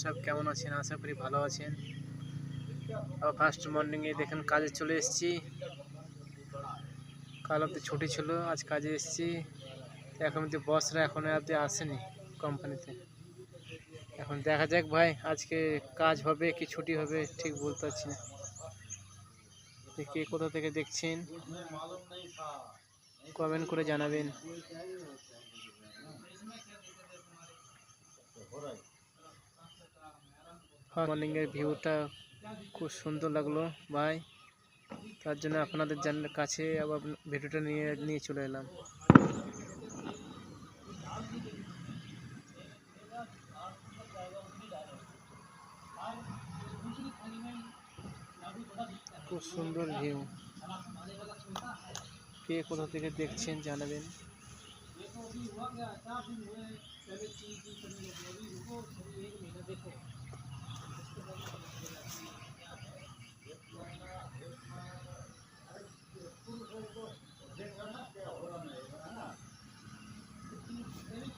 সব কেমন আছেন? আশা করি ভালো আছেন। ফার্স্ট মর্নিংয়ে দেখেন কাজে চলে এসেছি। কাল অব্দি ছুটি ছিল, আজ কাজে এসেছি। এখন অব্দি বসরা এখনো অব্দি আসেনি কোম্পানিতে। এখন দেখা যাক ভাই, আজকে কাজ হবে কি ছুটি হবে ঠিক বলতে পারছি না। কে কোথা থেকে দেখছেন কমেন্ট করে জানাবেন। মর্নিংয়ের ভিউটা খুব সুন্দর লাগলো ভাই, তার জন্য আপনাদের কাছে আবার ভিডিওটা নিয়ে চলে এলাম। খুব সুন্দর ভিউ, কে কোথা থেকে দেখছেন জানাবেন।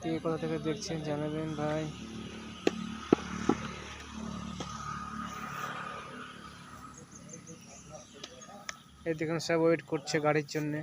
কে কোথা থেকে দেখছেন জানাবেন ভাই। এই দেখুন সব ওয়েট করছে গাড়ির জন্যে।